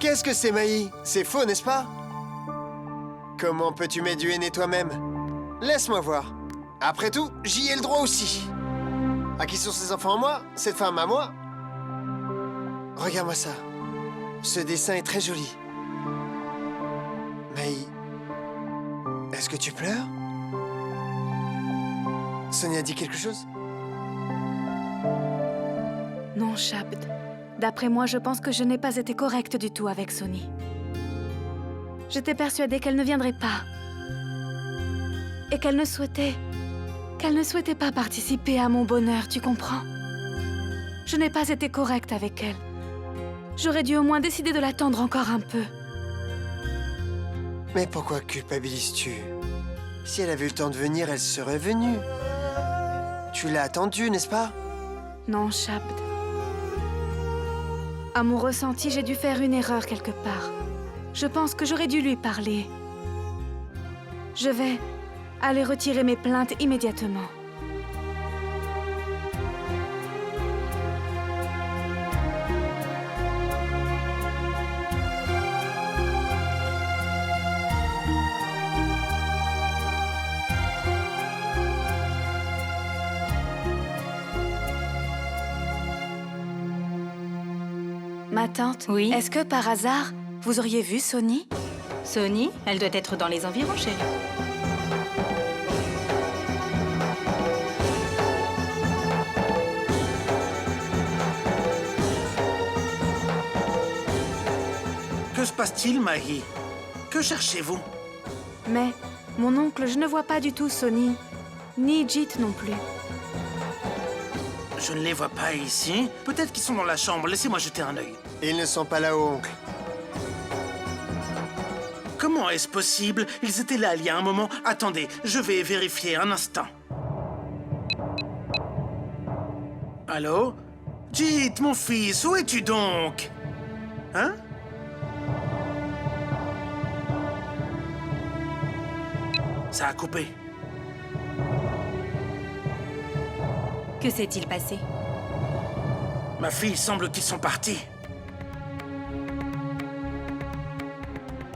Qu'est-ce que c'est, Maï? C'est faux, n'est-ce pas? Comment peux-tu m'être du aîné toi-même? Laisse-moi voir. Après tout, j'y ai le droit aussi. À qui sont ces enfants à moi? Cette femme à moi? Regarde-moi ça. Ce dessin est très joli. Maï, est-ce que tu pleures? Sonia dit quelque chose? Non, Shabd. D'après moi, je pense que je n'ai pas été correcte du tout avec Sony. J'étais persuadée qu'elle ne viendrait pas. Et qu'elle ne souhaitait pas participer à mon bonheur, tu comprends? Je n'ai pas été correcte avec elle. J'aurais dû au moins décider de l'attendre encore un peu. Mais pourquoi culpabilises-tu? Si elle avait eu le temps de venir, elle serait venue. Tu l'as attendue, n'est-ce pas? Non, Shabd. À mon ressenti, j'ai dû faire une erreur quelque part. Je pense que j'aurais dû lui parler. Je vais aller retirer mes plaintes immédiatement. Ma tante, Oui. Est-ce que par hasard, vous auriez vu Sony? Sony, elle doit être dans les environs, chérie. Que se passe-t-il, Mahi? Que cherchez-vous? Mais, mon oncle, je ne vois pas du tout Sony. Ni Jit non plus. Je ne les vois pas ici. Peut-être qu'ils sont dans la chambre. Laissez-moi jeter un œil. Ils ne sont pas là-haut, oncle. Comment est-ce possible? Ils étaient là il y a un moment. Attendez, je vais vérifier un instant. Allô? Jit, mon fils, où es-tu donc? Hein? Ça a coupé. Que s'est-il passé? Ma fille semble qu'ils sont partis.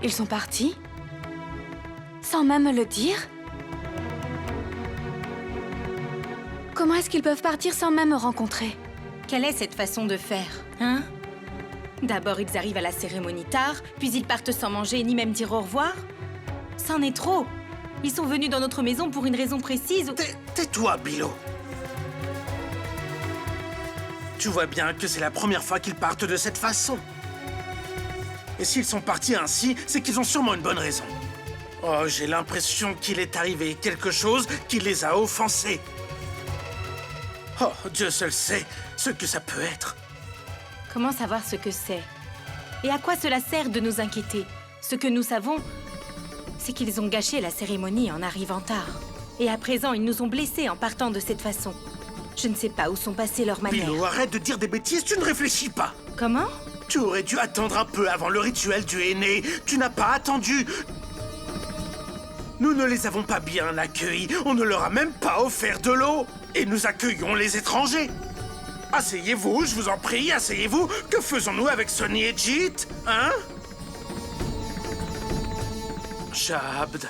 Ils sont partis? Sans même le dire? Comment est-ce qu'ils peuvent partir sans même me rencontrer? Quelle est cette façon de faire, hein? D'abord, ils arrivent à la cérémonie tard, puis ils partent sans manger ni même dire au revoir? C'en est trop! Ils sont venus dans notre maison pour une raison précise. Tais-toi, Bilo. Tu vois bien que c'est la première fois qu'ils partent de cette façon. Et s'ils sont partis ainsi, c'est qu'ils ont sûrement une bonne raison. Oh, j'ai l'impression qu'il est arrivé quelque chose qui les a offensés. Oh, Dieu seul sait ce que ça peut être. Comment savoir ce que c'est? Et à quoi cela sert de nous inquiéter? Ce que nous savons, c'est qu'ils ont gâché la cérémonie en arrivant tard. Et à présent, ils nous ont blessés en partant de cette façon. Je ne sais pas où sont passées leurs manières. Bilo, arrête de dire des bêtises, tu ne réfléchis pas. Comment? Tu aurais dû attendre un peu avant le rituel du aîné. Tu n'as pas attendu. Nous ne les avons pas bien accueillis. On ne leur a même pas offert de l'eau. Et nous accueillons les étrangers. Asseyez-vous, je vous en prie, asseyez-vous. Que faisons-nous avec Sony et Jit, hein? Shabd,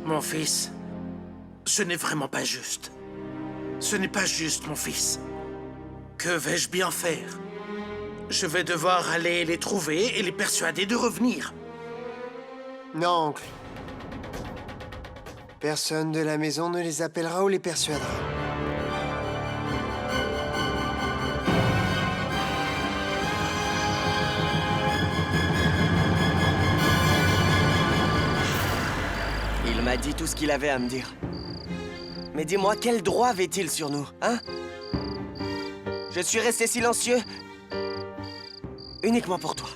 mon fils, ce n'est vraiment pas juste. Ce n'est pas juste, mon fils. Que vais-je bien faire? Je vais devoir aller les trouver et les persuader de revenir. Non, oncle. Personne de la maison ne les appellera ou les persuadera. Il m'a dit tout ce qu'il avait à me dire. Mais dis-moi, quel droit avait-il sur nous, hein? Je suis resté silencieux uniquement pour toi.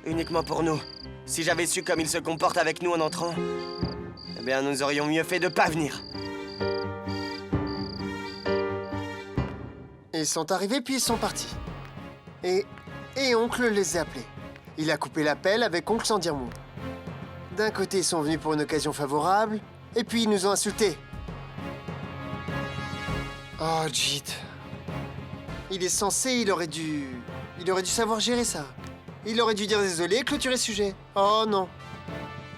Uniquement pour nous. Si j'avais su comme il se comporte avec nous en entrant, eh bien, nous aurions mieux fait de pas venir. Ils sont arrivés puis ils sont partis. Et oncle les a appelés. Il a coupé l'appel avec oncle sans dire mot. D'un côté, ils sont venus pour une occasion favorable, et puis ils nous ont insultés. Oh, Jit. Il est censé, il aurait dû savoir gérer ça. Il aurait dû dire désolé et clôturer ce sujet. Oh non.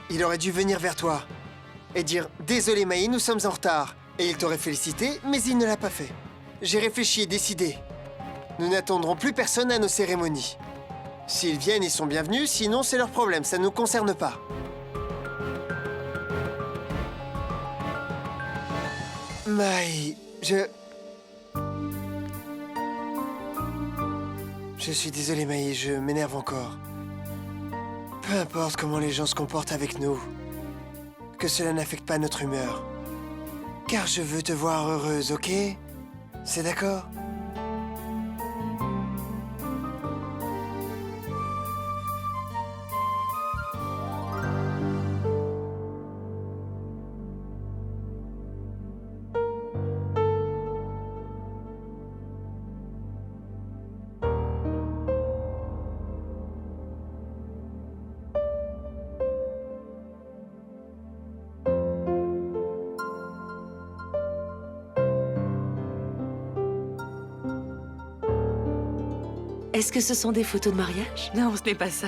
Il aurait dû venir vers toi et dire « Désolé Maï, nous sommes en retard ». Et il t'aurait félicité, mais il ne l'a pas fait. J'ai réfléchi et décidé. Nous n'attendrons plus personne à nos cérémonies. S'ils viennent, ils sont bienvenus, sinon c'est leur problème, ça ne nous concerne pas. Maï, Je suis désolé, Maï, je m'énerve encore. Peu importe comment les gens se comportent avec nous, que cela n'affecte pas notre humeur. Car je veux te voir heureuse, ok? C'est d'accord? Est-ce que ce sont des photos de mariage? Non, ce n'est pas ça.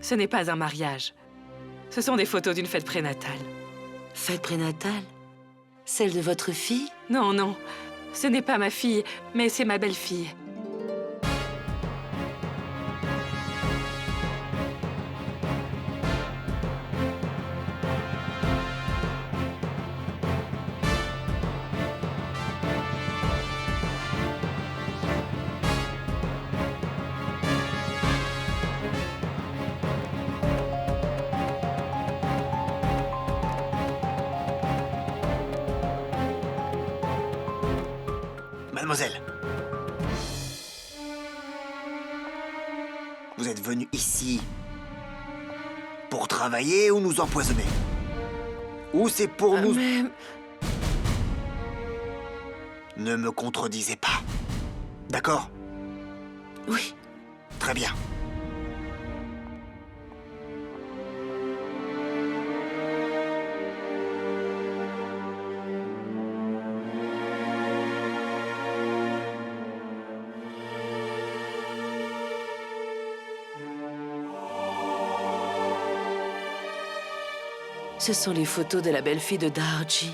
Ce n'est pas un mariage. Ce sont des photos d'une fête prénatale. Fête prénatale? Celle de votre fille? Non, non. Ce n'est pas ma fille, mais c'est ma belle-fille. Mademoiselle, vous êtes venue ici pour travailler ou nous empoisonner? Ou c'est pour nous... Mais... Ne me contredisez pas. D'accord? Oui. Très bien. Ce sont les photos de la belle-fille de Darji.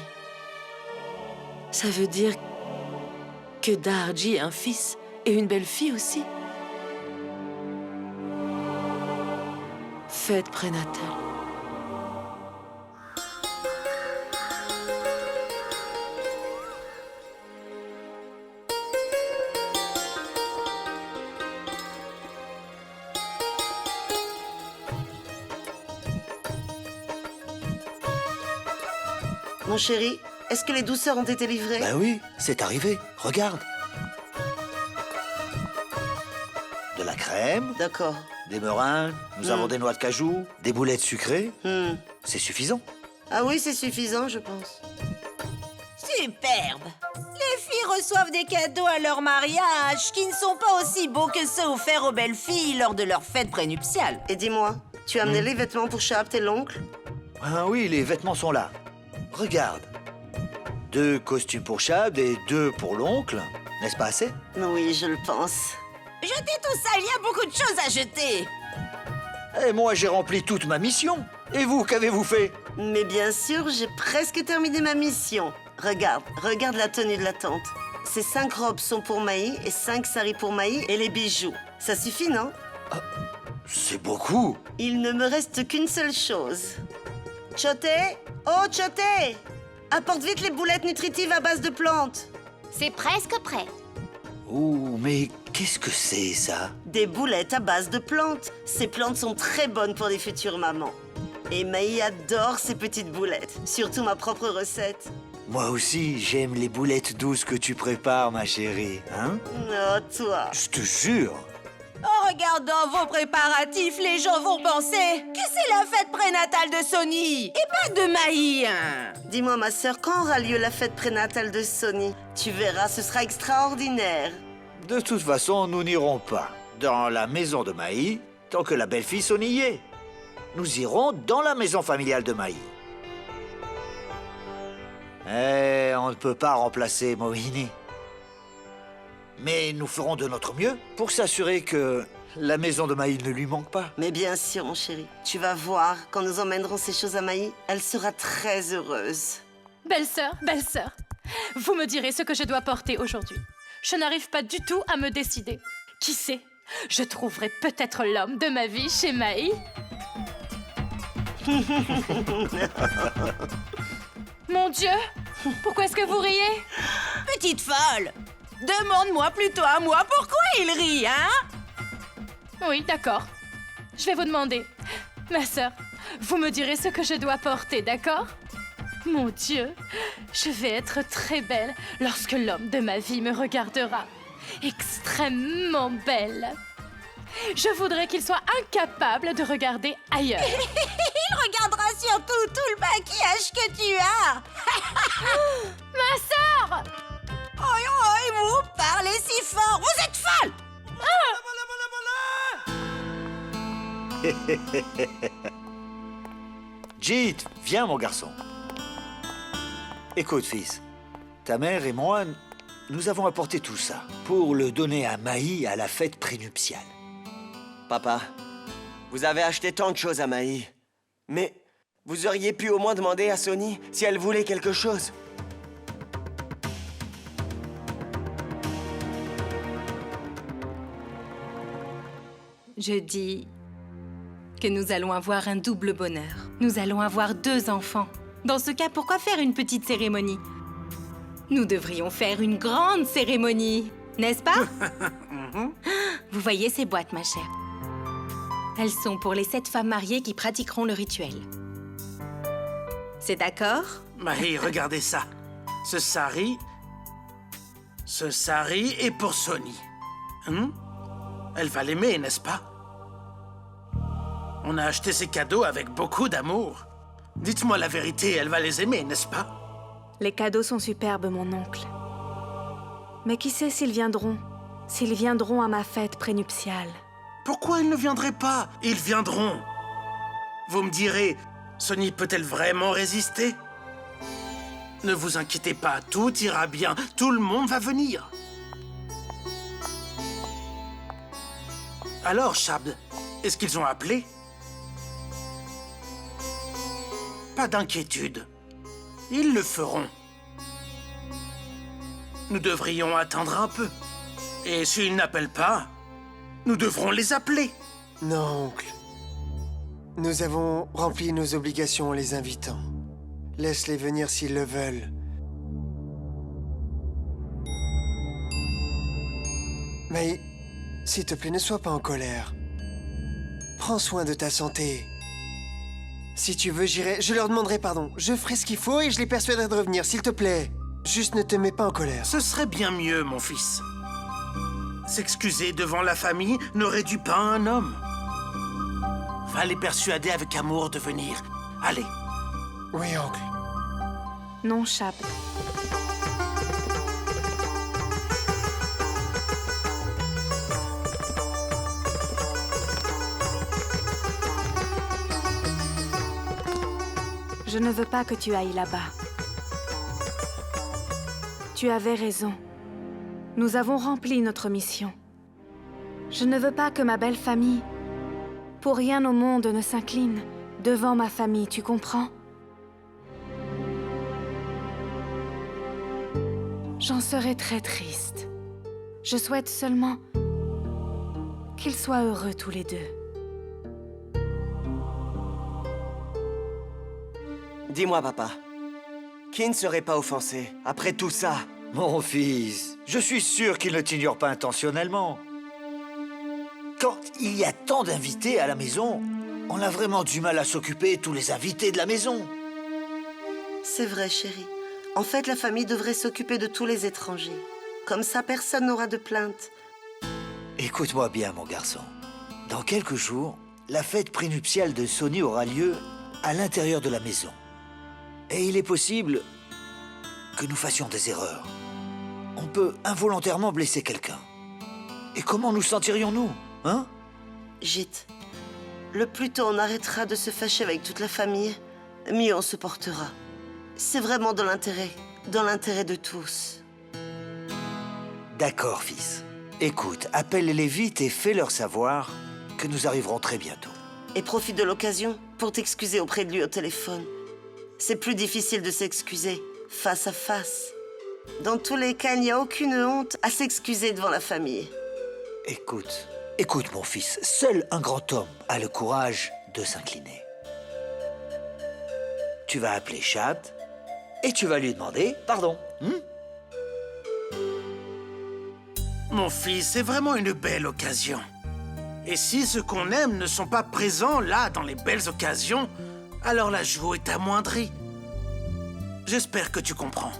Ça veut dire que Darji a un fils et une belle-fille aussi. Fête prénatale. Mon chéri, est-ce que les douceurs ont été livrées? Ben oui, c'est arrivé. Regarde. De la crème, D'accord. des meringues, nous avons des noix de cajou, des boulettes sucrées. C'est suffisant. Ah oui, c'est suffisant, je pense. Superbe! Les filles reçoivent des cadeaux à leur mariage qui ne sont pas aussi beaux que ceux offerts aux belles filles lors de leur fête prénuptiale. Et dis-moi, tu as amené les vêtements pour Chab, tes l'oncle? Ah oui, les vêtements sont là. Regarde. 2 costumes pour Chab et 2 pour l'oncle. N'est-ce pas assez? Oui, je le pense. Jetez tout ça, il y a beaucoup de choses à jeter. Et moi, j'ai rempli toute ma mission. Et vous, qu'avez-vous fait? Mais bien sûr, j'ai presque terminé ma mission. Regarde la tenue de la tante. Ces 5 robes sont pour Maï et 5 saris pour Maï et les bijoux. Ça suffit, non? C'est beaucoup. Il ne me reste qu'une seule chose. Choté? Oh, Choté! Apporte vite les boulettes nutritives à base de plantes. C'est presque prêt. Ouh, mais qu'est-ce que c'est, ça? Des boulettes à base de plantes. Ces plantes sont très bonnes pour les futures mamans. Et Maï adore ces petites boulettes, surtout ma propre recette. Moi aussi, j'aime les boulettes douces que tu prépares, ma chérie. Hein? Oh, toi. Je te jure. En regardant vos préparatifs, les gens vont penser que c'est la fête prénatale de Sonny et pas de Maï. Hein. Dis-moi, ma sœur, quand aura lieu la fête prénatale de Sonny? Tu verras, ce sera extraordinaire. De toute façon, nous n'irons pas dans la maison de Maï tant que la belle-fille Sonny y est. Nous irons dans la maison familiale de Maï. Eh, on ne peut pas remplacer Mohini. Mais nous ferons de notre mieux pour s'assurer que La maison de Maï ne lui manque pas. Mais bien sûr, mon chéri. Tu vas voir, quand nous emmènerons ces choses à Maï, elle sera très heureuse. Belle-sœur, vous me direz ce que je dois porter aujourd'hui. Je n'arrive pas du tout à me décider. Qui sait? Je trouverai peut-être l'homme de ma vie chez Maï. Mon Dieu! Pourquoi est-ce que vous riez? Petite folle! Demande-moi plutôt à moi pourquoi il rit, hein? Oui, d'accord. Je vais vous demander. Ma sœur, vous me direz ce que je dois porter, d'accord? Mon Dieu, je vais être très belle lorsque l'homme de ma vie me regardera. Extrêmement belle. Je voudrais qu'il soit incapable de regarder ailleurs. Il regardera surtout tout le maquillage que tu as! Ma sœur! Oh, vous parlez si fort! Vous êtes folle! Jeet, viens mon garçon. Écoute fils, ta mère et moi, nous avons apporté tout ça pour le donner à Maï à la fête prénuptiale. Papa, vous avez acheté tant de choses à Maï. Mais vous auriez pu au moins demander à Sony si elle voulait quelque chose. Je dis que nous allons avoir un double bonheur. Nous allons avoir 2 enfants. Dans ce cas, pourquoi faire une petite cérémonie? Nous devrions faire une grande cérémonie, n'est-ce pas? Vous voyez ces boîtes, ma chère? Elles sont pour les 7 femmes mariées qui pratiqueront le rituel. C'est d'accord? Maï, regardez ça. Ce sari est pour Sony. Elle va l'aimer, n'est-ce pas? On a acheté ces cadeaux avec beaucoup d'amour. Dites-moi la vérité, elle va les aimer, n'est-ce pas? Les cadeaux sont superbes, mon oncle. Mais qui sait s'ils viendront à ma fête prénuptiale. Pourquoi ils ne viendraient pas? Ils viendront. Vous me direz, Sony peut-elle vraiment résister? Ne vous inquiétez pas, tout ira bien. Tout le monde va venir. Alors, Shabd, est-ce qu'ils ont appelé? Pas d'inquiétude. Ils le feront. Nous devrions attendre un peu. Et s'ils n'appellent pas, nous devrons les appeler. Non, oncle. Nous avons rempli nos obligations en les invitant. Laisse-les venir s'ils le veulent. Mais, s'il te plaît, ne sois pas en colère. Prends soin de ta santé. Si tu veux, j'irai... Je leur demanderai pardon. Je ferai ce qu'il faut et je les persuaderai de revenir, s'il te plaît. Juste ne te mets pas en colère. Ce serait bien mieux, mon fils. S'excuser devant la famille ne réduit pas un homme. Va les persuader avec amour de venir. Allez. Oui, oncle. Non, Shabd. Je ne veux pas que tu ailles là-bas. Tu avais raison. Nous avons rempli notre mission. Je ne veux pas que ma belle famille, pour rien au monde, ne s'incline devant ma famille, tu comprends? J'en serais très triste. Je souhaite seulement qu'ils soient heureux tous les deux. Dis-moi, papa, qui ne serait pas offensé après tout ça? Mon fils, je suis sûr qu'il ne t'ignore pas intentionnellement. Quand il y a tant d'invités à la maison, on a vraiment du mal à s'occuper de tous les invités de la maison. C'est vrai, chérie. En fait, la famille devrait s'occuper de tous les étrangers. Comme ça, personne n'aura de plainte. Écoute-moi bien, mon garçon. Dans quelques jours, la fête prénuptiale de Sony aura lieu à l'intérieur de la maison. Et il est possible que nous fassions des erreurs. On peut involontairement blesser quelqu'un. Et comment nous sentirions-nous, hein? Jeet, le plus tôt on arrêtera de se fâcher avec toute la famille, mieux on se portera. C'est vraiment dans l'intérêt de tous. D'accord, fils. Écoute, appelle-les vite et fais-leur savoir que nous arriverons très bientôt. Et profite de l'occasion pour t'excuser auprès de lui au téléphone. C'est plus difficile de s'excuser face à face. Dans tous les cas, il n'y a aucune honte à s'excuser devant la famille. Écoute mon fils, seul un grand homme a le courage de s'incliner. Tu vas appeler Shabd et tu vas lui demander pardon. Mon fils, c'est vraiment une belle occasion. Et si ceux qu'on aime ne sont pas présents là, dans les belles occasions, alors la joie est amoindrie. J'espère que tu comprends.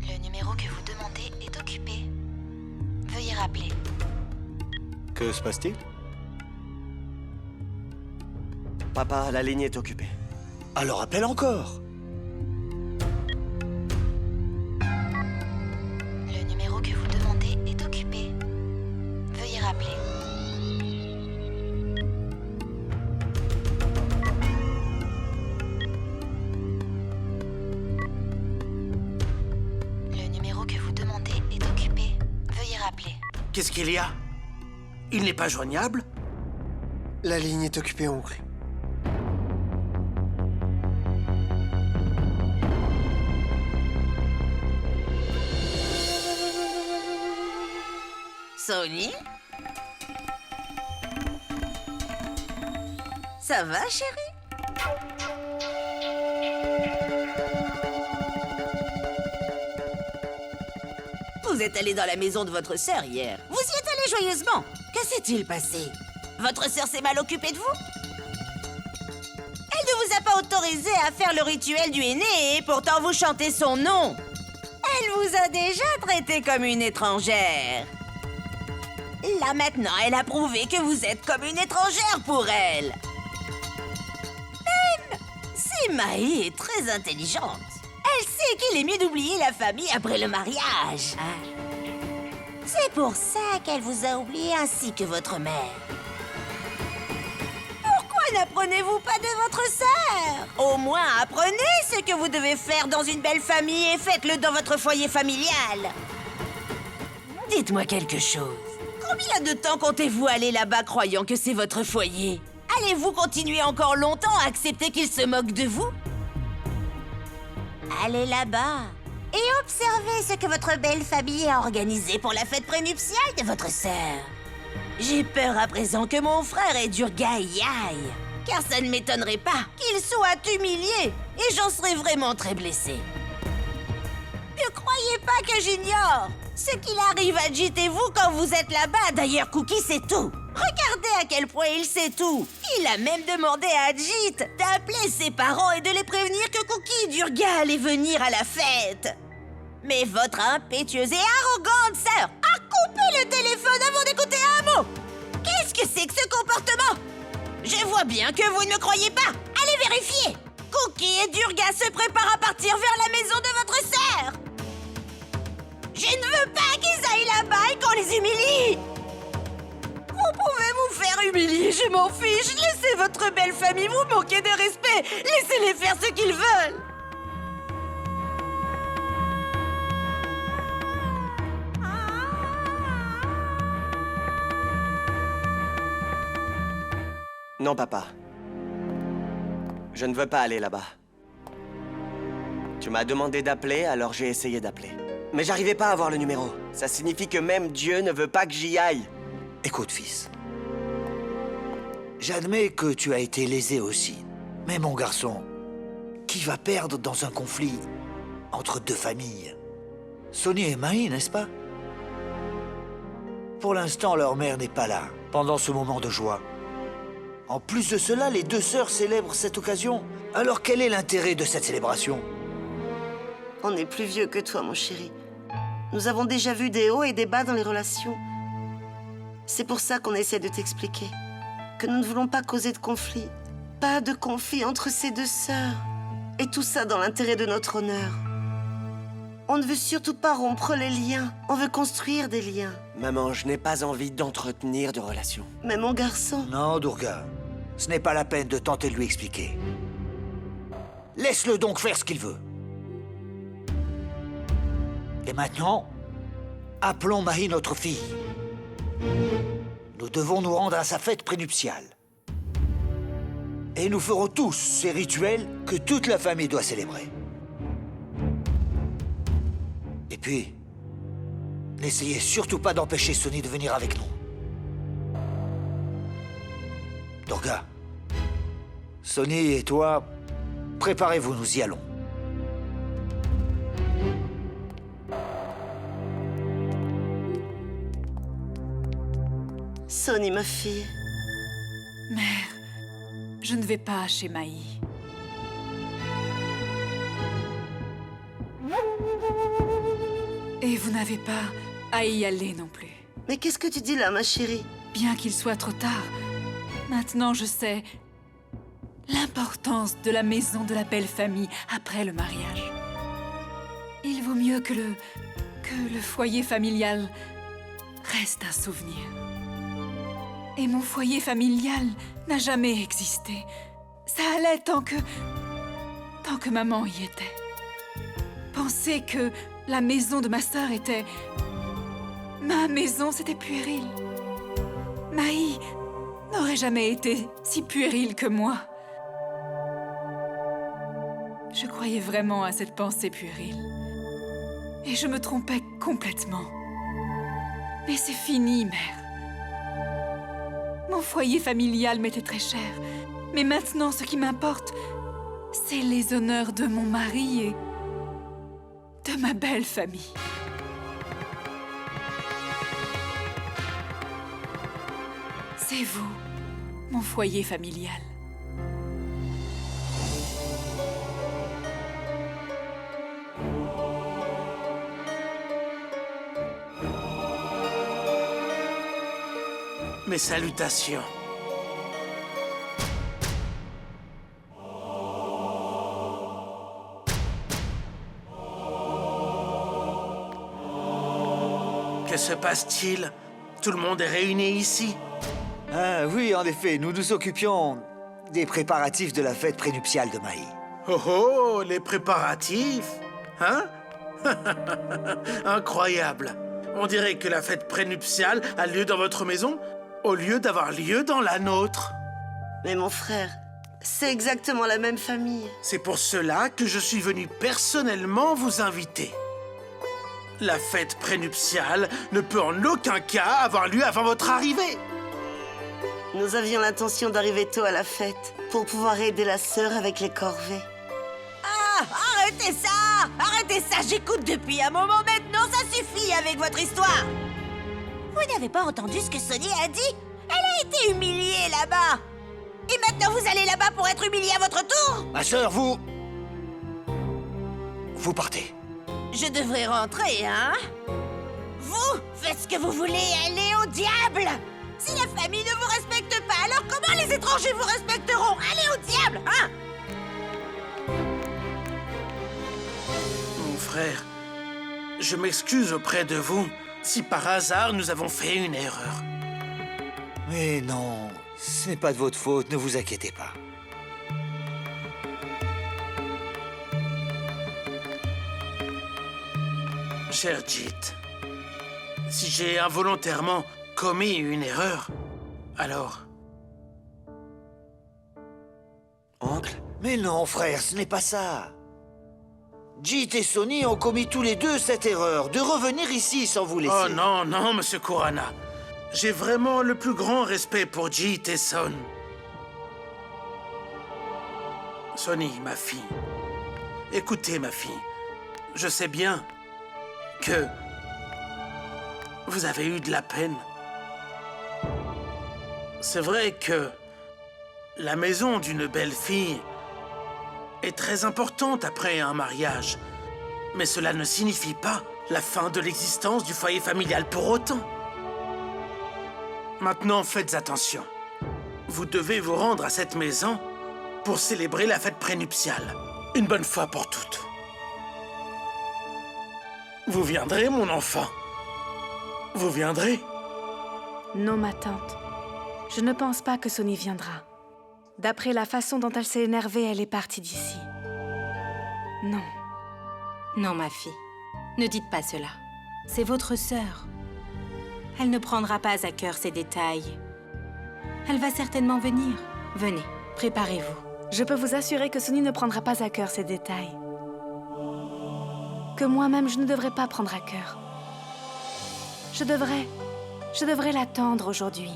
Le numéro que vous demandez est occupé. Veuillez rappeler. Que se passe-t-il? Papa, la ligne est occupée. Alors appelle encore. Le numéro que vous demandez est occupé. Veuillez rappeler. Le numéro que vous demandez est occupé. Veuillez rappeler. Qu'est-ce qu'il y a? Il n'est pas joignable? La ligne est occupée, oncle. Sony? Ça va, chérie? Vous êtes allé dans la maison de votre sœur hier. Vous y êtes allé joyeusement. Que s'est-il passé? Votre sœur s'est mal occupée de vous? Elle ne vous a pas autorisé à faire le rituel du aîné et pourtant vous chantez son nom. Elle vous a déjà traité comme une étrangère. Là maintenant, elle a prouvé que vous êtes comme une étrangère pour elle. Même si Maï est très intelligente, elle sait qu'il est mieux d'oublier la famille après le mariage. C'est pour ça qu'elle vous a oublié ainsi que votre mère. Pourquoi n'apprenez-vous pas de votre sœur? Au moins, apprenez ce que vous devez faire dans une belle famille et faites-le dans votre foyer familial. Dites-moi quelque chose. Combien de temps comptez-vous aller là-bas croyant que c'est votre foyer? Allez-vous continuer encore longtemps à accepter qu'ils se moquent de vous? Allez là-bas et observez ce que votre belle famille a organisé pour la fête prénuptiale de votre sœur. J'ai peur à présent que mon frère et Durga y aillent, car ça ne m'étonnerait pas qu'il soit humilié et j'en serais vraiment très blessée. Ne croyez pas que j'ignore ce qu'il arrive à Jit et vous quand vous êtes là-bas. D'ailleurs, Cookie sait tout. Regardez à quel point il sait tout. Il a même demandé à Jit d'appeler ses parents et de les prévenir que Cookie et Durga allaient venir à la fête. Mais votre impétueuse et arrogante sœur a coupé le téléphone avant d'écouter un mot. Qu'est-ce que c'est que ce comportement? Je vois bien que vous ne me croyez pas. Allez vérifier. Cookie et Durga se préparent à partir vers la maison de votre sœur. Je ne veux pas qu'ils aillent là-bas et qu'on les humilie. Vous pouvez vous faire humilier, je m'en fiche. Laissez votre belle famille vous manquer de respect. Laissez-les faire ce qu'ils veulent. Non, papa. Je ne veux pas aller là-bas. Tu m'as demandé d'appeler, alors j'ai essayé d'appeler. Mais j'arrivais pas à avoir le numéro. Ça signifie que même Dieu ne veut pas que j'y aille. Écoute, fils. J'admets que tu as été lésé aussi. Mais mon garçon, qui va perdre dans un conflit entre deux familles? Sony et Maï, n'est-ce pas? Pour l'instant, leur mère n'est pas là, pendant ce moment de joie. En plus de cela, les deux sœurs célèbrent cette occasion. Alors quel est l'intérêt de cette célébration? On est plus vieux que toi, mon chéri. Nous avons déjà vu des hauts et des bas dans les relations. C'est pour ça qu'on essaie de t'expliquer que nous ne voulons pas causer de conflit. Pas de conflit entre ces deux sœurs. Et tout ça dans l'intérêt de notre honneur. On ne veut surtout pas rompre les liens. On veut construire des liens. Maman, je n'ai pas envie d'entretenir de relations. Mais mon garçon... Non, Durga. Ce n'est pas la peine de tenter de lui expliquer. Laisse-le donc faire ce qu'il veut. Et maintenant, appelons Mahi notre fille. Nous devons nous rendre à sa fête prénuptiale. Et nous ferons tous ces rituels que toute la famille doit célébrer. Et puis, n'essayez surtout pas d'empêcher Sony de venir avec nous. Durga, Sony et toi, préparez-vous, nous y allons. Sony, ma fille. Mère, je ne vais pas chez Mahi. Et vous n'avez pas à y aller non plus. Mais qu'est-ce que tu dis là, ma chérie? Bien qu'il soit trop tard, maintenant je sais l'importance de la maison de la belle famille après le mariage. Il vaut mieux que le foyer familial reste un souvenir. Et mon foyer familial n'a jamais existé. Ça allait tant que maman y était. Penser que la maison de ma sœur était... ma maison, c'était puéril. Mahi n'aurait jamais été si puéril que moi. Je croyais vraiment à cette pensée puérile. Et je me trompais complètement. Mais c'est fini, mère. Mon foyer familial m'était très cher. Mais maintenant, ce qui m'importe, c'est les honneurs de mon mari et de ma belle famille. C'est vous, mon foyer familial. Mes salutations. Que se passe-t-il? Tout le monde est réuni ici? Ah oui, en effet, nous nous occupions des préparatifs de la fête prénuptiale de Mahi. Oh oh, les préparatifs? Hein? Incroyable. On dirait que la fête prénuptiale a lieu dans votre maison au lieu d'avoir lieu dans la nôtre. Mais mon frère, c'est exactement la même famille. C'est pour cela que je suis venu personnellement vous inviter. La fête prénuptiale ne peut en aucun cas avoir lieu avant votre arrivée. Nous avions l'intention d'arriver tôt à la fête pour pouvoir aider la sœur avec les corvées. Ah, arrêtez ça! Arrêtez ça, j'écoute depuis un moment maintenant, ça suffit avec votre histoire! Vous n'avez pas entendu ce que Sony a dit? Elle a été humiliée là-bas! Et maintenant vous allez là-bas pour être humiliée à votre tour? Ma sœur, vous partez. Je devrais rentrer, hein? Vous, faites ce que vous voulez, allez au diable! Si la famille ne vous respecte pas, alors comment les étrangers vous respecteront? Allez au diable, hein? Mon frère, je m'excuse auprès de vous si par hasard nous avons fait une erreur. Mais non, ce n'est pas de votre faute, ne vous inquiétez pas. Cher Jit, si j'ai involontairement commis une erreur, alors... Oncle? Mais non, frère, ce n'est pas ça. Jit et Sony ont commis tous les deux cette erreur, de revenir ici sans vous laisser. Oh non, non, monsieur Kurana. J'ai vraiment le plus grand respect pour Jit et Son. Sony, ma fille. Écoutez, ma fille. Je sais bien que vous avez eu de la peine. C'est vrai que la maison d'une belle fille est très importante après un mariage. Mais cela ne signifie pas la fin de l'existence du foyer familial pour autant. Maintenant, faites attention. Vous devez vous rendre à cette maison pour célébrer la fête prénuptiale. Une bonne fois pour toutes. Vous viendrez, mon enfant. Vous viendrez. Non, ma tante. Je ne pense pas que Sonny viendra. D'après la façon dont elle s'est énervée, elle est partie d'ici. Non. Non, ma fille. Ne dites pas cela. C'est votre sœur. Elle ne prendra pas à cœur ces détails. Elle va certainement venir. Venez, préparez-vous. Je peux vous assurer que Sonny ne prendra pas à cœur ces détails. Que moi-même, je ne devrais pas prendre à cœur. Je devrais l'attendre aujourd'hui.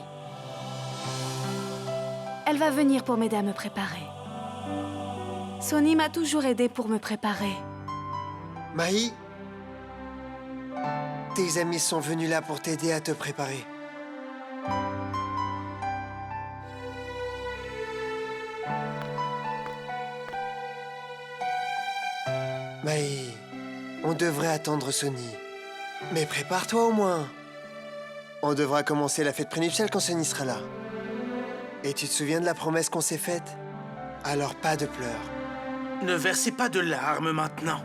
Elle va venir pour m'aider à me préparer. Sonny m'a toujours aidé pour me préparer. Maï, tes amis sont venus là pour t'aider à te préparer. Maï, on devrait attendre Sonny. Mais prépare-toi au moins. On devra commencer la fête prénuptiale quand Sonny sera là. Et tu te souviens de la promesse qu'on s'est faite? Alors pas de pleurs. Ne versez pas de larmes maintenant.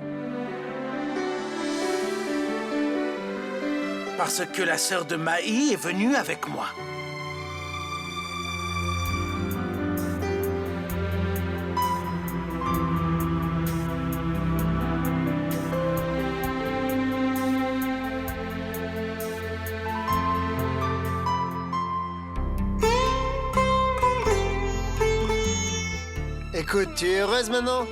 Parce que la sœur de Maï est venue avec moi. Écoute, tu es heureuse maintenant?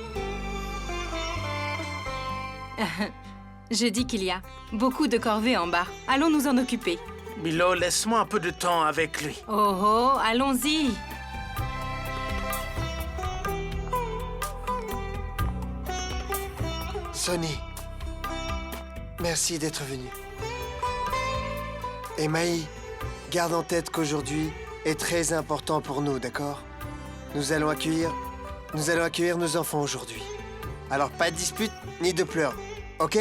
Je dis qu'il y a beaucoup de corvées en bas. Allons nous en occuper. Milo, laisse-moi un peu de temps avec lui. Oh oh, allons-y. Sonny, merci d'être venu. Et Maï, garde en tête qu'aujourd'hui est très important pour nous, d'accord? Nous allons accueillir nos enfants aujourd'hui. Alors pas de dispute ni de pleurs, ok?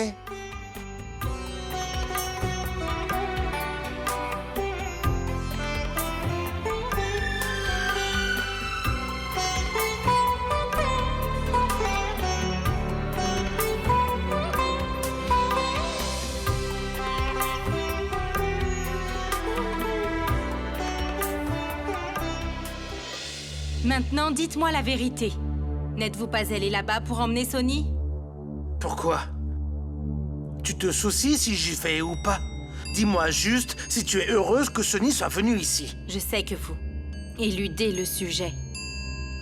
Maintenant, dites-moi la vérité. N'êtes-vous pas allé là-bas pour emmener Sonny? Pourquoi? Tu te soucies si j'y vais ou pas? Dis-moi juste si tu es heureuse que Sonny soit venu ici. Je sais que vous éludez le sujet.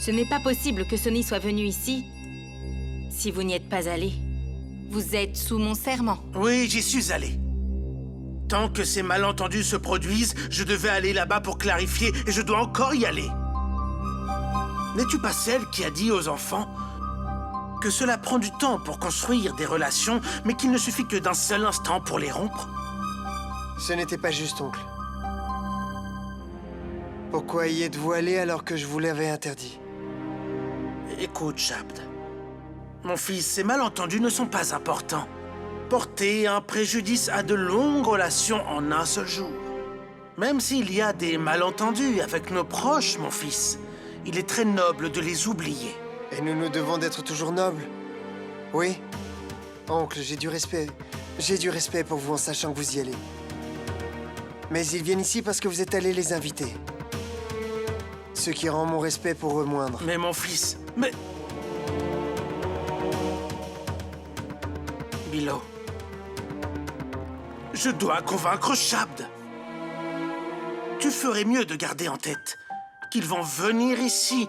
Ce n'est pas possible que Sonny soit venu ici si vous n'y êtes pas allé. Vous êtes sous mon serment. Oui, j'y suis allé. Tant que ces malentendus se produisent, je devais aller là-bas pour clarifier et je dois encore y aller. N'es-tu pas celle qui a dit aux enfants que cela prend du temps pour construire des relations, mais qu'il ne suffit que d'un seul instant pour les rompre? Ce n'était pas juste, oncle. Pourquoi y êtes-vous allé alors que je vous l'avais interdit? Écoute, Shabd. Mon fils, ces malentendus ne sont pas importants. Porter un préjudice à de longues relations en un seul jour. Même s'il y a des malentendus avec nos proches, mon fils, il est très noble de les oublier. Et nous devons d'être toujours nobles. Oui. Oncle, j'ai du respect. J'ai du respect pour vous en sachant que vous y allez. Mais ils viennent ici parce que vous êtes allés les inviter. Ce qui rend mon respect pour eux moindre. Mais mon fils, mais... Milo, je dois convaincre Shabd. Tu ferais mieux de garder en tête qu'ils vont venir ici.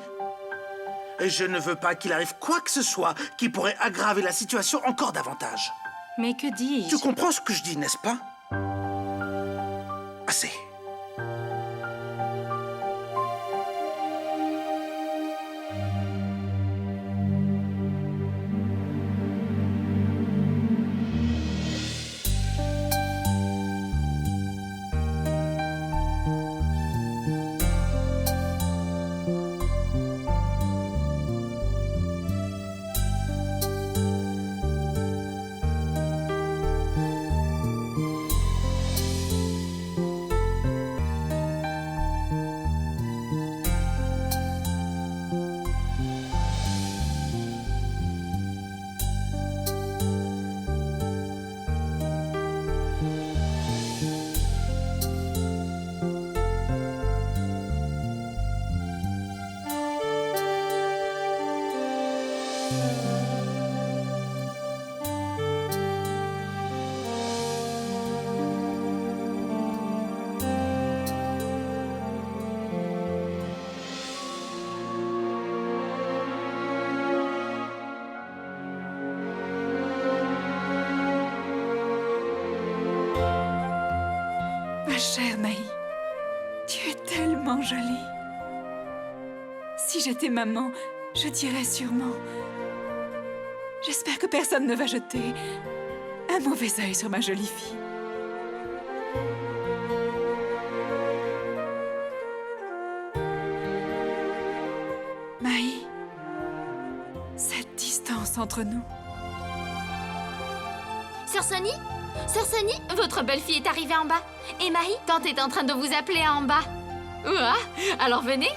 Et je ne veux pas qu'il arrive quoi que ce soit qui pourrait aggraver la situation encore davantage. Mais que dis-je? Tu comprends ce que je dis, n'est-ce pas? Assez. Ma chère Maï, tu es tellement jolie. Si j'étais maman, je dirais sûrement... J'espère que personne ne va jeter un mauvais œil sur ma jolie fille. Maï, cette distance entre nous... Sœur Sonny? Sœur Sonny, votre belle-fille est arrivée en bas. Et Maï, tante est en train de vous appeler en bas. Ouah, alors venez.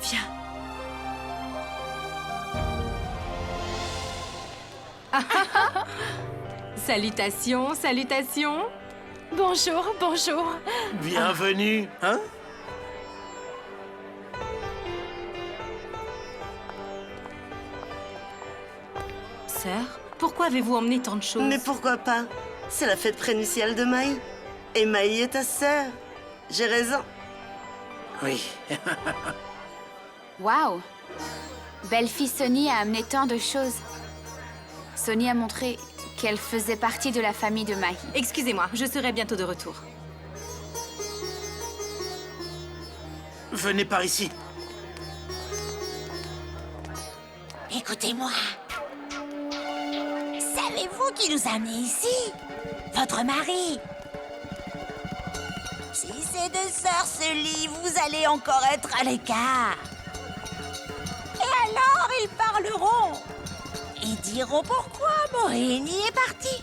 Viens. Salutations, salutations. Bonjour, bonjour. Bienvenue, hein? Sœur, pourquoi avez-vous emmené tant de choses? Mais pourquoi pas? C'est la fête prénuptiale de Maï. Et Maï est ta sœur. J'ai raison. Oui. Waouh! Belle-fille Sonny a amené tant de choses. Sonny a montré qu'elle faisait partie de la famille de Maï. Excusez-moi, je serai bientôt de retour. Venez par ici. Écoutez-moi. Savez-vous qui nous a amenés ici? Votre mari. Si ces deux sœurs se lient, vous allez encore être à l'écart. Et alors, ils parleront. Ils diront pourquoi Maureen y est partie.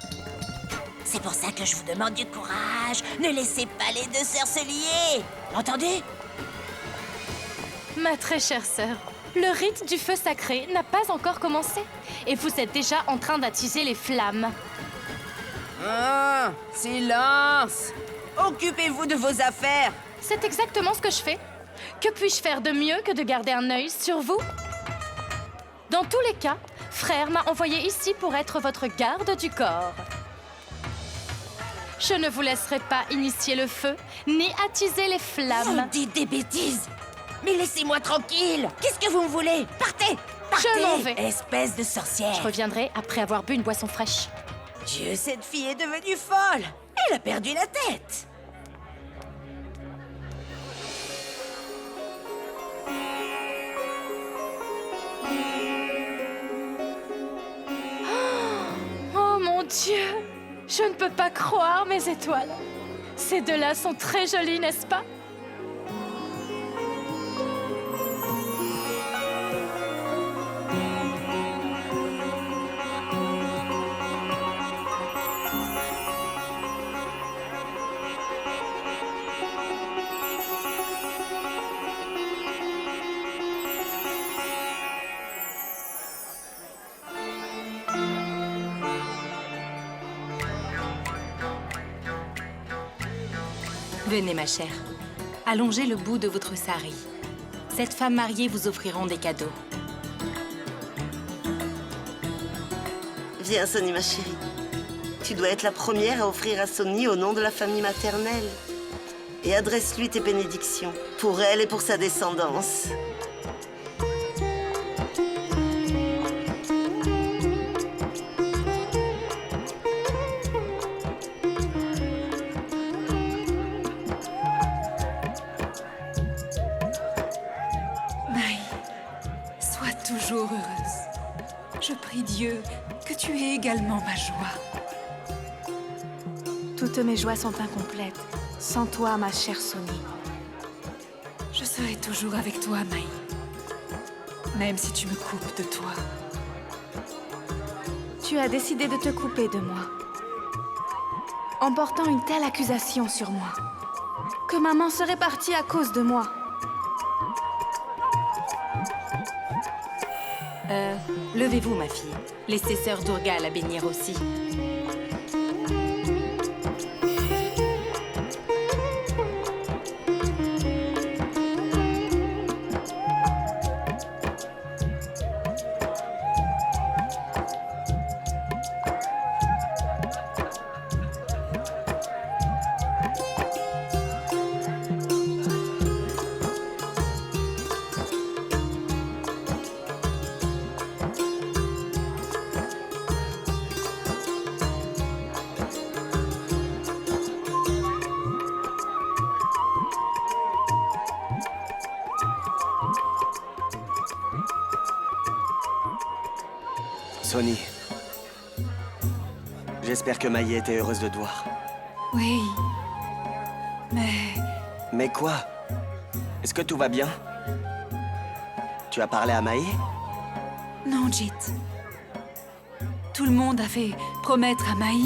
C'est pour ça que je vous demande du courage. Ne laissez pas les deux sœurs se lier. Entendez? Ma très chère sœur, le rite du feu sacré n'a pas encore commencé. Et vous êtes déjà en train d'attiser les flammes. Ah, silence! Occupez-vous de vos affaires. C'est exactement ce que je fais. Que puis-je faire de mieux que de garder un œil sur vous? Dans tous les cas, frère m'a envoyé ici pour être votre garde du corps. Je ne vous laisserai pas initier le feu, ni attiser les flammes. Vous dites des bêtises. Mais laissez-moi tranquille. Qu'est-ce que vous me voulez? Partez! Partez, Je m'en vais. espèce de sorcière. Je reviendrai après avoir bu une boisson fraîche. Dieu, cette fille est devenue folle. Elle a perdu la tête. Oh mon Dieu! Je ne peux pas croire mes étoiles. Ces deux-là sont très jolies, n'est-ce pas? Venez, ma chère. Allongez le bout de votre sari. Cette femme mariée vous offriront des cadeaux. Viens, Sonny, ma chérie. Tu dois être la première à offrir à Sonny au nom de la famille maternelle. Et adresse-lui tes bénédictions, pour elle et pour sa descendance. Maï, sois toujours heureuse. Je prie Dieu que tu aies également ma joie. Toutes mes joies sont incomplètes. Sans toi, ma chère Sonny. Je serai toujours avec toi, Maï. Même si tu me coupes de toi. Tu as décidé de te couper de moi. En portant une telle accusation sur moi. Que maman serait partie à cause de moi. Levez-vous, ma fille. Laissez sœur Durga la bénir aussi. Sonny. J'espère que Maï était heureuse de te voir. Oui. Mais... Mais quoi? Est-ce que tout va bien? Tu as parlé à Maï? Non, Jit. Tout le monde a fait promettre à Maï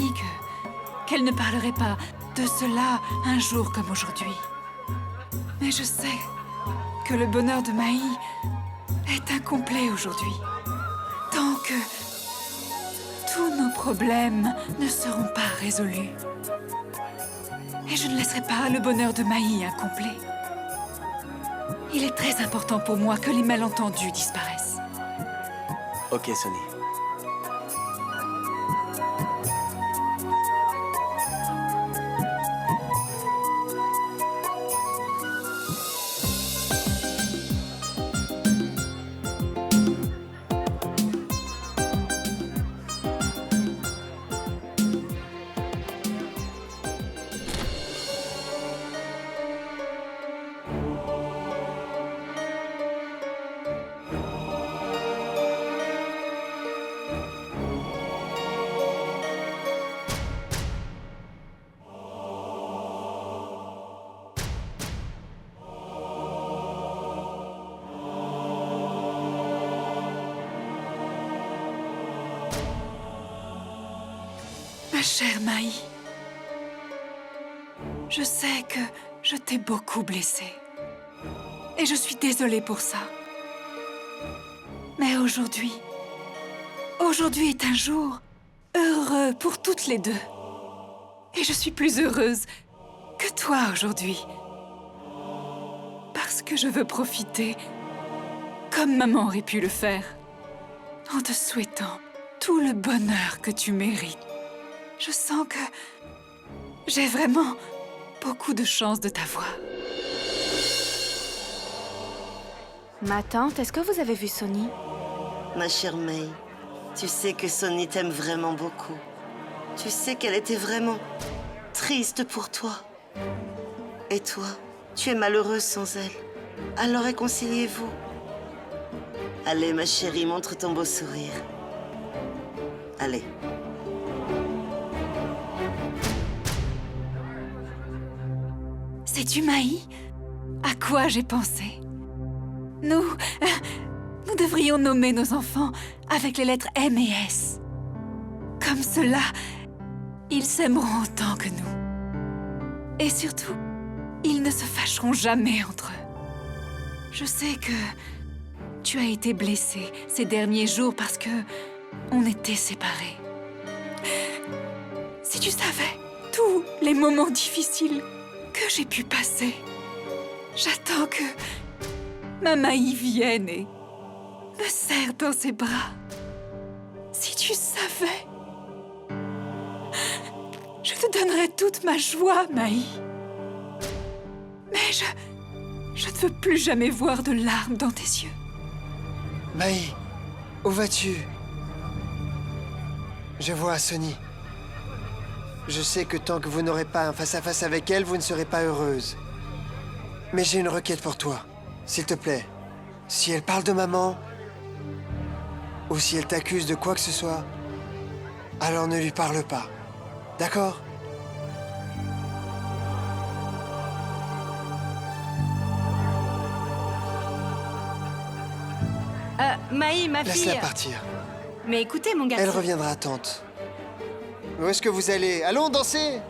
qu'elle ne parlerait pas de cela un jour comme aujourd'hui. Mais je sais que le bonheur de Maï est incomplet aujourd'hui. Tant que tous nos problèmes ne seront pas résolus. Et je ne laisserai pas le bonheur de Maï incomplet. Il est très important pour moi que les malentendus disparaissent. Ok, Sonny. Ma chère Maï, je sais que je t'ai beaucoup blessée. Et je suis désolée pour ça. Mais aujourd'hui est un jour heureux pour toutes les deux. Et je suis plus heureuse que toi aujourd'hui. Parce que je veux profiter, comme maman aurait pu le faire, en te souhaitant tout le bonheur que tu mérites. Je sens que j'ai vraiment beaucoup de chance de t'avoir. Ma tante, est-ce que vous avez vu Sonny? Ma chère May, tu sais que Sonny t'aime vraiment beaucoup. Tu sais qu'elle était vraiment triste pour toi. Et toi, tu es malheureuse sans elle. Alors réconciliez-vous. Allez, ma chérie, montre ton beau sourire. Allez. Sais-tu, Maï, à quoi j'ai pensé? Nous devrions nommer nos enfants avec les lettres M et S. Comme cela, ils s'aimeront autant que nous. Et surtout, ils ne se fâcheront jamais entre eux. Je sais que tu as été blessée ces derniers jours parce que on était séparés. Si tu savais tous les moments difficiles que j'ai pu passer, j'attends que ma Maï vienne et me serre dans ses bras. Si tu savais, je te donnerais toute ma joie, Maï. Mais je ne veux plus jamais voir de larmes dans tes yeux. Maï, où vas-tu? Je vois Sonny. Je sais que tant que vous n'aurez pas un face-à-face avec elle, vous ne serez pas heureuse. Mais j'ai une requête pour toi. S'il te plaît, si elle parle de maman, ou si elle t'accuse de quoi que ce soit, alors ne lui parle pas. D'accord? Maï, ma fille... Laisse-la partir. Mais écoutez, mon garçon... Elle reviendra, tante. Où est-ce que vous allez? Allons danser!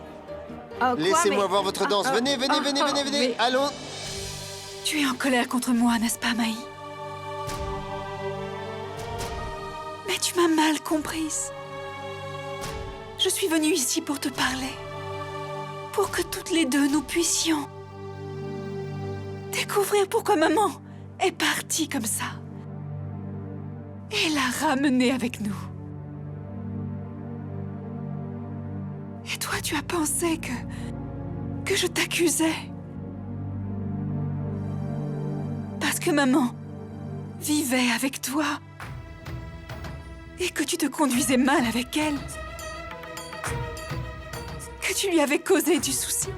Laissez-moi voir votre danse. Venez, venez. Mais... Allons! Tu es en colère contre moi, n'est-ce pas, Maï? Mais tu m'as mal comprise. Je suis venue ici pour te parler. Pour que toutes les deux, nous puissions découvrir pourquoi maman est partie comme ça. Et la ramener avec nous. Et toi, tu as pensé que je t'accusais. Parce que maman vivait avec toi. Et que tu te conduisais mal avec elle. Que tu lui avais causé du souci.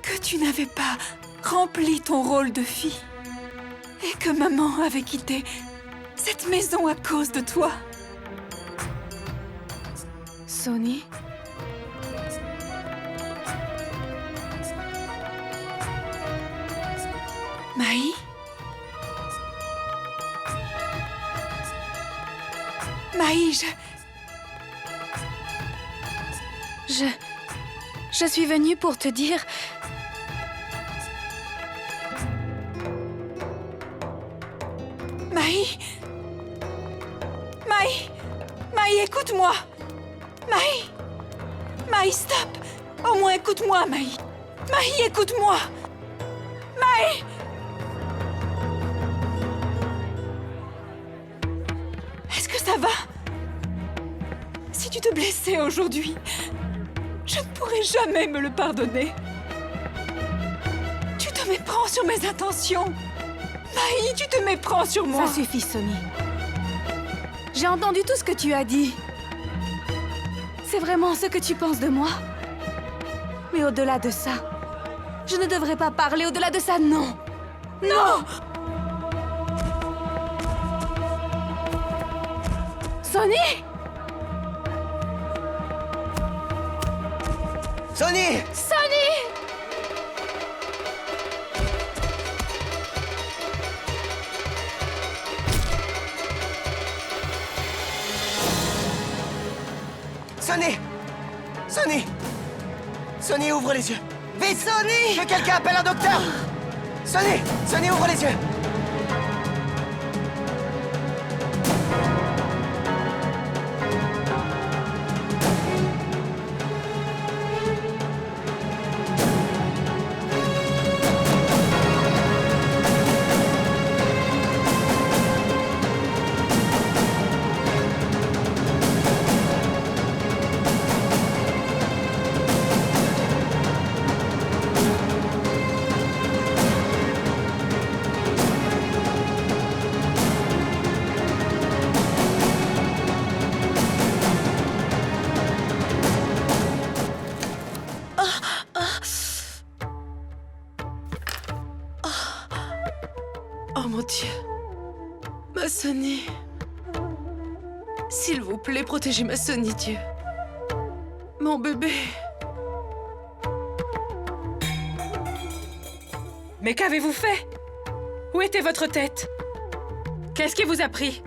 Que tu n'avais pas rempli ton rôle de fille. Et que maman avait quitté cette maison à cause de toi. Sonny? Maï? Maï, Je suis venue pour te dire... Maï? Maï? Maï, écoute-moi! Maï? Maï, stop! Au moins écoute-moi, Maï! Maï, écoute-moi! Maï! Est-ce que ça va? Si tu te blessais aujourd'hui, je ne pourrai jamais me le pardonner. Tu te méprends sur mes intentions. Maï, tu te méprends sur moi. Ça suffit, Sonny. J'ai entendu tout ce que tu as dit. C'est vraiment ce que tu penses de moi? Mais au-delà de ça, je ne devrais pas parler au-delà de ça, non! Non! Sonny! Sonny! Sonny! Sonny! Sonny! Sonny, ouvre les yeux! Vite! Sonny! Que quelqu'un appelle un docteur! Sonny! Sonny, ouvre les yeux! Oh mon Dieu. Ma Sonny. S'il vous plaît, protégez ma Sonny, Dieu. Mon bébé. Mais qu'avez-vous fait? Où était votre tête? Qu'est-ce qui vous a pris?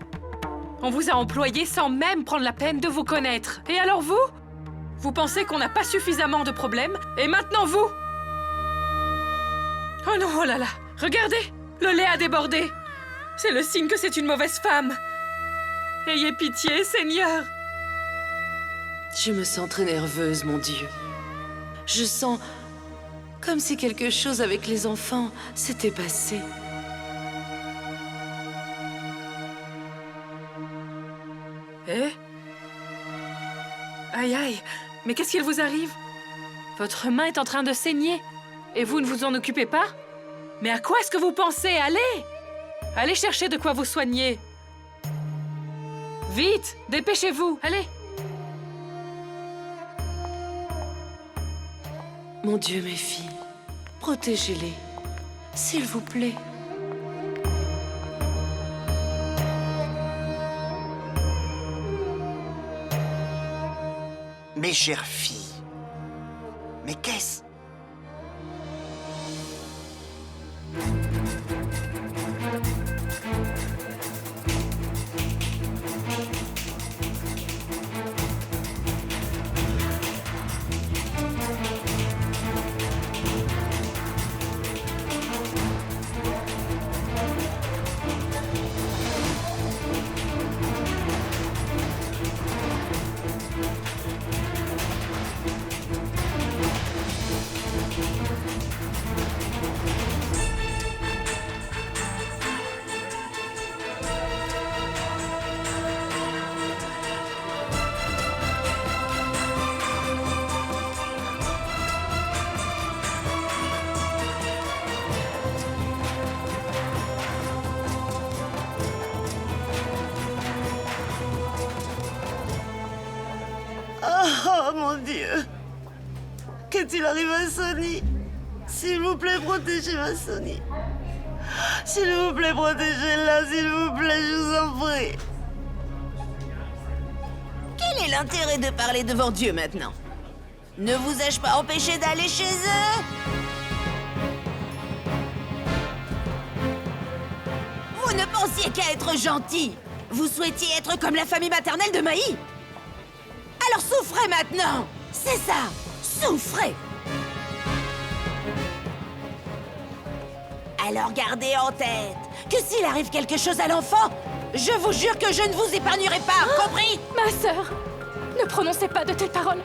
On vous a employé sans même prendre la peine de vous connaître. Et alors vous? Vous pensez qu'on n'a pas suffisamment de problèmes? Et maintenant vous? Oh non, oh là là! Regardez! Le lait a débordé! C'est le signe que c'est une mauvaise femme! Ayez pitié, Seigneur! Je me sens très nerveuse, mon Dieu. Je sens comme si quelque chose avec les enfants s'était passé. Eh? Aïe aïe! Mais qu'est-ce qu'il vous arrive? Votre main est en train de saigner et vous ne vous en occupez pas? Mais à quoi est-ce que vous pensez? Allez! Allez chercher de quoi vous soigner! Vite! Dépêchez-vous! Allez! Mon Dieu, mes filles, protégez-les, s'il vous plaît. Mes chères filles, mais qu'est-ce? Oh mon Dieu! Qu'est-il arrivé à Sonny? S'il vous plaît, protégez ma Sonny. S'il vous plaît, protégez-la, s'il vous plaît, je vous en prie. Quel est l'intérêt de parler devant Dieu maintenant? Ne vous ai-je pas empêché d'aller chez eux? Vous ne pensiez qu'à être gentil. Vous souhaitiez être comme la famille maternelle de Maï. Alors souffrez maintenant. C'est ça, souffrez. Alors gardez en tête que s'il arrive quelque chose à l'enfant, je vous jure que je ne vous épargnerai pas, compris? Ma sœur, ne prononcez pas de telles paroles.